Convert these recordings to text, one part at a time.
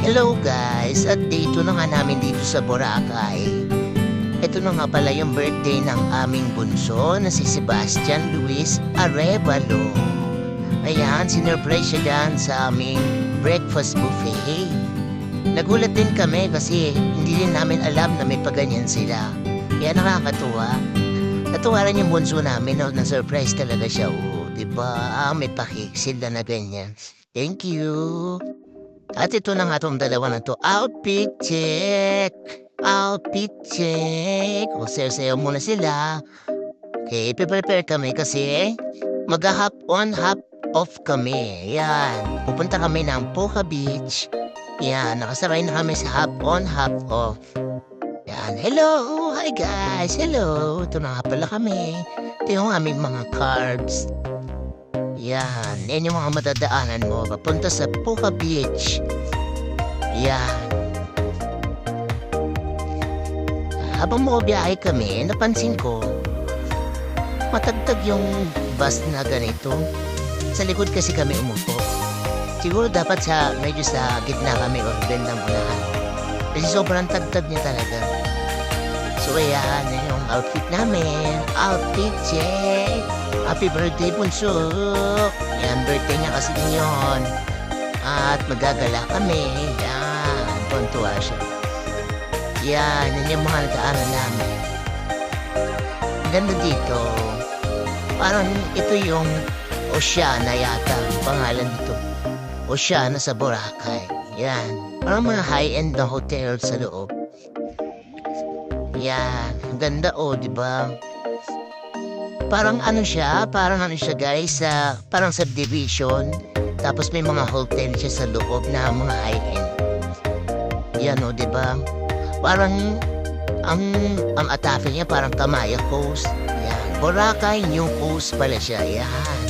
Hello guys, at dito na nga namin dito sa Boracay. Ito na nga pala yung birthday ng aming bunso na si Sebastian Luis Arevalo. Ayan, sinurprise siya dyan sa aming breakfast buffet. Nagulat din kami kasi hindi din namin alam na may paganyan sila. Kaya nakakatuwa. Natuwa rin yung bunso namin, no? Na-surprise talaga siya. Diba? May pakik sila na ganyan. Thank you. At ito na nga itong dalawa na to. Outfit check! Outfit check! O, sayo-sayo muna sila. Okay, prepare kami kasi mag-hop on, hop off kami. Yan. Pupunta kami ng Puka Beach. Yan. Nakasabay na kami sa hop on, hop off. Yan. Hello! Hi guys! Hello! Ito na nga pala kami. Ito yung aming mga carbs. Yan, yan yung mga madadaanan mo papunta sa Puka Beach. Yan. Habang bumabiyahe kami, napansin ko, matagtag yung bus na ganito. Sa likod kasi kami umupo. Siguro dapat medyo sa gitna kami o bendang unahan. Kasi sobrang tagtag niya talaga. So ayan, yan yung outfit namin. Outfit check! Happy birthday, bunso! Yan, birthday niya kasi ngayon. At magagala kami. Yan, tuntua siya. Yan, yan yung mga nagaanan namin. Ganda dito. Parang ito yung Oceana yata. Pangalan nito. Oceana sa Boracay. Yan. Parang mga high-end na hotel sa loob. Yan. Ganda diba? Parang ano siya guys, parang subdivision. Tapos may mga hotel siya sa loob na mga high-end. Yan diba? Parang, ang atafe niya parang Tamaya Coast. Yan. Boracay New Coast pala siya. Yan.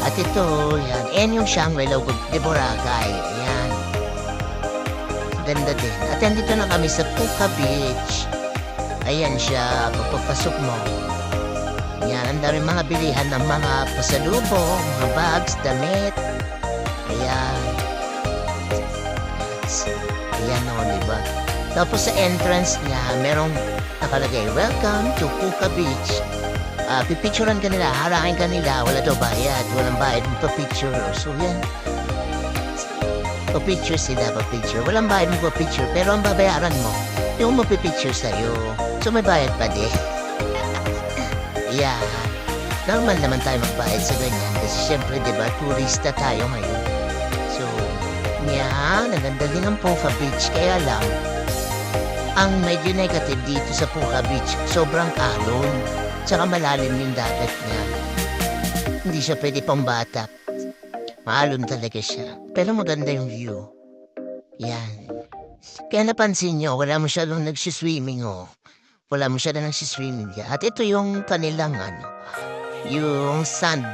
At ito, yan. Yan yung Shangri-La de Boracay. Yan. Ganda din. At dito na kami sa Puka Beach. Ayan siya, pagpapasok mo. Yan, ang dami mga bilihan ng mga pasalubong, mga bags, damit. Ayan. Ayan diba? Tapos sa entrance niya, merong nakalagay, "Welcome to Puka Beach." Pipicturean ka nila, harakin ka nila, wala daw bayad, walang bayad, magpa-picture. So yan. Pa-picture sila, pa-picture. Walang bayad mo pa-picture, pero ang babayaran mo, yung mapipicture sa'yo. So may bayad pa din. Yeah. Normal naman tayo magbayad sa ganyan kasi syempre diba, turista tayo ngayon. So, yan, naganda din ang Puka Beach. Kaya lang, ang medyo negative dito sa Puka Beach, sobrang alon. Tsaka malalim yung dagat niya. Hindi siya pwede pang bata. Maalon talaga siya. Pero maganda yung view. Yan. Kaya napansin nyo, wala masyadong nagsiswimming Wala masyadong nagsiswimming niya. At ito yung kanilang yung sand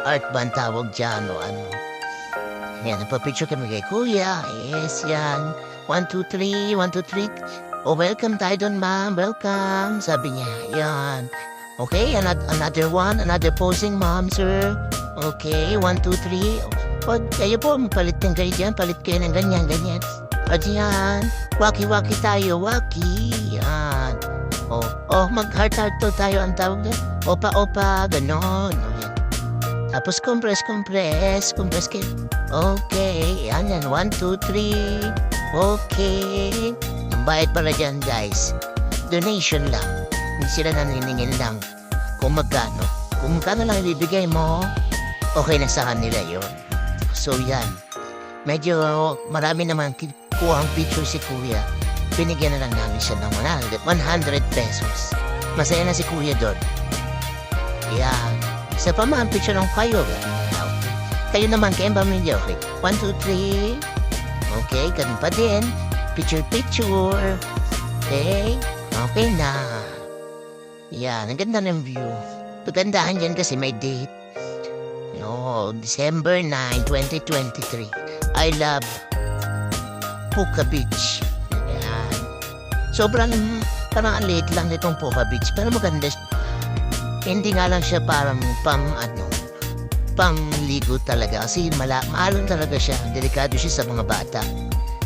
art ba ang tawag dyan Yan, nagpa-picture kami kay Kuya. Yes, yan. 1, 2, 3, 1, 2, 3. Oh, welcome tayo doon, ma'am. Welcome. Sabi niya, yan. Okay, another one. Another posing, ma'am, sir. Okay, 1, 2, 3. Pag kayo po, palit ng kayo dyan. Palit kayo ng ganyan. At yan. Waki-waki tayo. Waki. Yan. Mag-heart-heart to tayo ang tawag na. Opa-opa. Ganon. Yan. Tapos compress kayo. Okay. Yan. 1, 2, 3. Okay. Ang bayad pala dyan, guys. Donation lang. Hindi sila naniningin lang kung magkano. Kung magkano lang ibibigay mo, okay na sa kanila yun. So yan. Medyo marami naman kuhang picture si Kuya. Binigyan na lang namin siya ng 100 pesos. Masaya na si Kuya doon. Yan. Isa pa man picture ng kayo. Kayo naman, kayong pamilya. Okay. 1, 2, 3. Okay, ganun pa din. Picture. Okay. Okay na. Yan, ang ganda ng view. Pagandahan dyan kasi may date. December 9, 2023. I love Puka Beach. Yan. Sobrang parang late lang nitong Puka Beach. Pero maganda. Hindi nga lang siya parang pangligo talaga kasi maalon talaga siya. Delikado siya sa mga bata.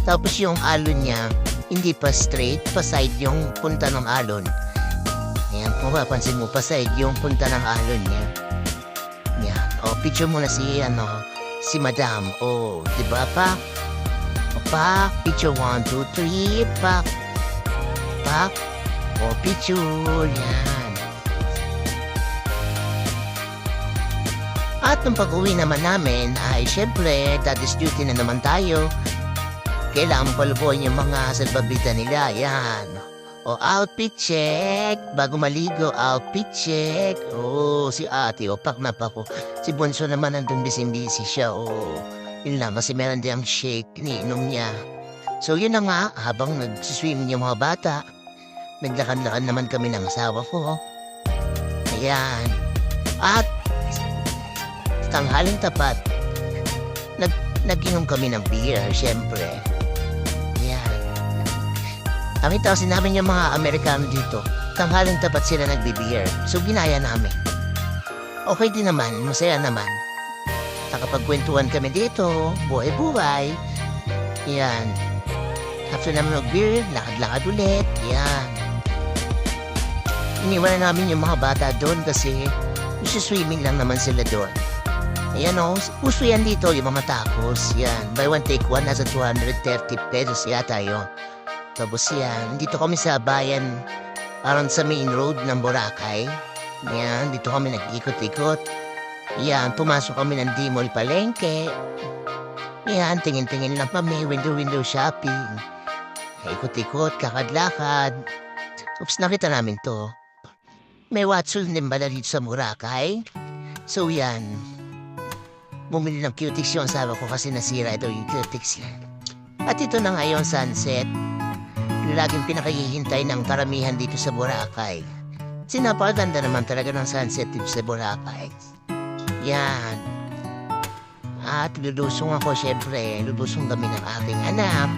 Tapos yung alon niya, hindi pa straight, pa side yung punta ng alon. Ayan, kung mapapansin mo, pa side yung punta ng alon niya. Yan. O, picture mo na si Madam. O, diba pa? O, pa, picture 1, 2, 3, pa. Pa. O, picture. Yan. At nung pag-uwi naman namin, ay syempre, daddy's duty na naman tayo. Kailangan palubuan yung mga salbabida nila. Yan. O, outfit check. Bago maligo, outfit check. O, si ate, pak na pa ko. Si Bunso naman nandun busy siya. O, yun lang, kasi meron diyang shake, iniinom niya. So, yun na nga, habang nagsiswimming yung mga bata, naglakad-lakad naman kami ng asawa ko. Ayan. At, tanghaling tapat, nag-inom kami ng beer, syempre. Yan. Nakita kasi namin yung mga Amerikano dito. Tanghaling tapat sila nagbe-beer. So, ginaya namin. Okay din naman, masaya naman. Nakapagkwentuhan kami dito, buhay-buhay. Yan. After namin mag-beer, lakad-lakad ulit. Yan. Iniwan na namin yung mga bata doon kasi swimming lang naman sila doon. Ayan o, uso yan dito yung mga tacos. Yan, buy one take one, nasa 230 pesos yata yun. Tapos yan, dito kami sa bayan, parang sa main road ng Boracay. Yan, dito kami nag-ikot-ikot. Yan, pumasok kami ng D-Mall Palengke. Yan, tingin-tingin lang kami, window-window shopping. Ikot-ikot, kakad-lakad. Oops, nakita namin to. May Watson din bala dito sa Boracay. So yan, bumili ng cutics yung asawa ko kasi nasira ito yung cutics. At ito na ngayon sunset. Laging pinakahihintay ng karamihan dito sa Boracay. Sinapaganda naman talaga ng sunset dito sa Boracay. Yan. At lulusong ako syempre. Lulusong kami ng aking anak.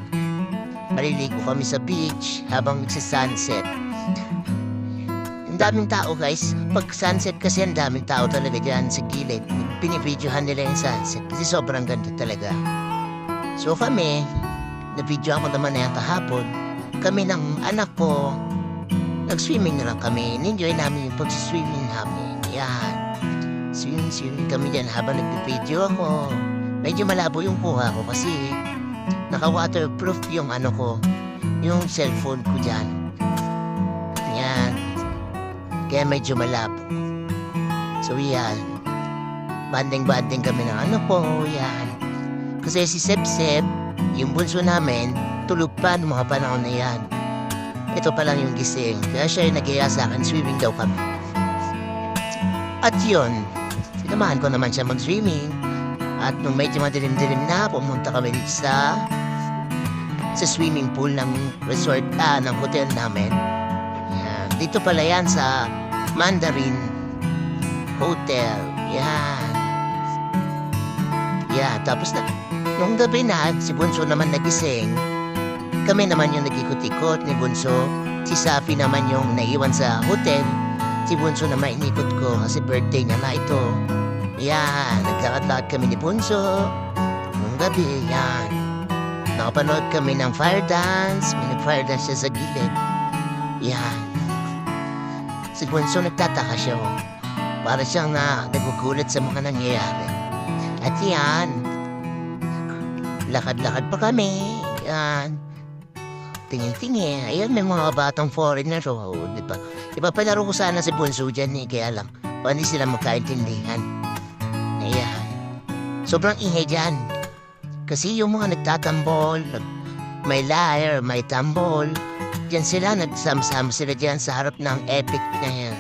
Maliligo kami sa beach habang nagsisunset. Ang daming tao guys. Pag sunset kasi ang daming tao talaga dyan sa gilid. Pinibidyohan nila yung sunset kasi sobrang ganda talaga. So kami, na-video ako naman na yung kahapon. Kami ng anak ko, nag-swimming na lang kami. Enjoy namin yung pag-swimming namin. Yan. Swimming kami dyan habang nag-video ako. Medyo malabo yung kuha ko kasi naka-waterproof yung ano ko, yung cellphone ko dyan. Yan. Kaya medyo malabo. So yan. Banding-banding kami ng ano po, yan. Kasi si Seb, yung bunso namin, tulog pa ng mga panahon na yan. Ito pa lang yung gising. Kaya siya yung nag-iya sa akin, swimming daw kami. At yun, sinamahan ko naman siya mag-swimming. At nung medyo madilim-dilim na, pumunta kami dito sa swimming pool ng resort, ng hotel namin. Yan. Dito pala yan sa Mandarin Hotel. Yan. Yeah, tapos nung gabi na, si Bunso naman nagising. Kami naman yung nag-ikot-ikot ni Bunso. Si Safi naman yung naiwan sa hotel. Si Bunso naman inikot ko kasi birthday niya na ito. Yan, naglakad-lakad kami ni Bunso. Nung gabi, yan. Nakapanood kami ng fire dance. May nag-fire dance siya sa gilid. Yan. Si Bunso nagtataka siya. Para siyang nagugulat sa mga nangyayari. At yan, lakad-lakad pa kami. Yan. Tingin-tingin. Ayan, may mga batang foreigner. Oh, diba? Ipapalaro ko sana si Bunso dyan kaya lang. Hindi sila magkaintindihan. Ayan. Sobrang ingay dyan. Kasi yung mga nagtatambol, may lyre, may tambol, dyan sila, nagsama-sama sila dyan sa harap ng epic na yan.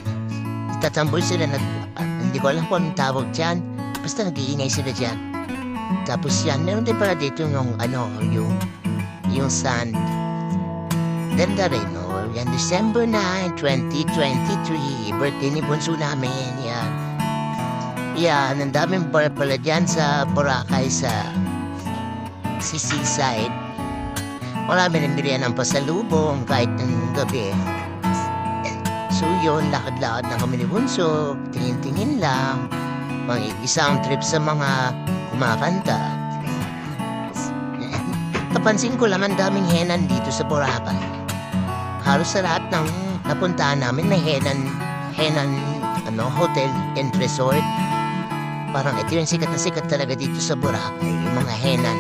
Tatambol sila, hindi ko alam kung anong tawag dyan. Basta nag-iingay sila dyan. Tapos yan, meron din pala dito yung sand. Ganda rin, no? Yan, December 9, 2023. Birthday ni Bunso namin, yan. Yan, ang daming bar pala dyan sa Boracay, sa seaside. Marami rin bilihan ng pasalubong kahit ng gabi. So yun, lakad-lakad na kami ni Bunso. Tingin-tingin lang. Mang-sound trip sa mga kumakanta. Napansin ko naman daming henan dito sa Boracay. Halos sa lahat ng napuntahan namin may henan hotel and resort. Parang ito yung sikat na sikat talaga dito sa Boracay, yung mga henan.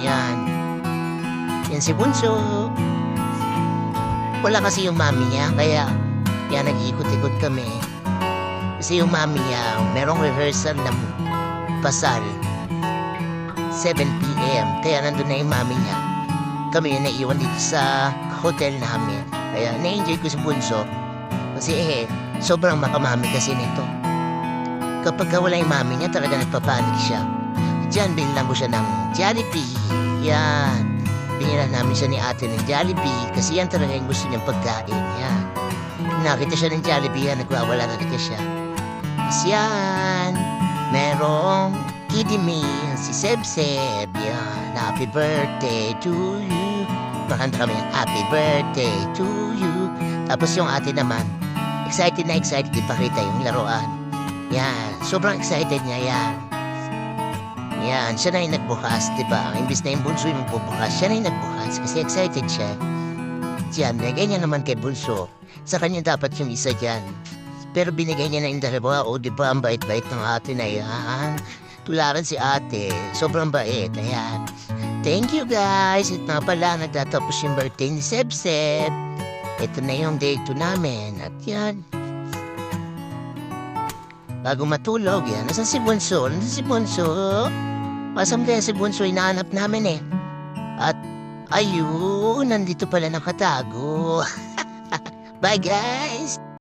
Yan. Yan si Bunso. Wala kasi yung mami niya, kaya nag-iikot-ikot kami. Kasi yung mami niya, merong rehearsal ng pasal 7 p.m. Kaya nandun na yung mami niya. Kami yung naiwan dito sa hotel namin. Kaya na-enjoy ko si Bunso. Kasi sobrang makamami kasi nito. Kapag wala yung mami niya, talaga nagpapanik siya. Diyan, binilang ko siya ng Jollibee. Yan. Binilan namin siya ni ate ng Jollibee. Kasi yan talaga yung gusto niyang pagkain. Yan. Nakita siya ng Jollibee, yan. Nagwawala talaga siya. Tapos yan. Merong Kidimi, si Seb-Seb. Yan. Happy birthday to you. Makanta kami yung happy birthday to you. Tapos yung ate naman, excited na excited ipakita yung laruan. Yan. Sobrang excited niya yan. Yan, siya na yung nagbukas, diba? Imbis na yung Bunso yung magbubukas, siya na yung nagbukas kasi excited siya. Diyan, binigay niya naman kay Bunso. Sa kanya dapat yung isa dyan. Pero binigay niya na yung dalawa, o diba, ang bait-bait ng ate na yan. Tularan si ate, sobrang bait, ayan. Thank you guys, ito na pala, nagtatapos yung birthday ni Seb-Seb. Ito na yung day 2 namin, at yan. Bago matulog, yan. Nasaan si Bunso? Nasaan si Bunso? Pasam kaya si Bunso, hinahanap namin eh. At, ayun, nandito pala nakatago. Bye guys!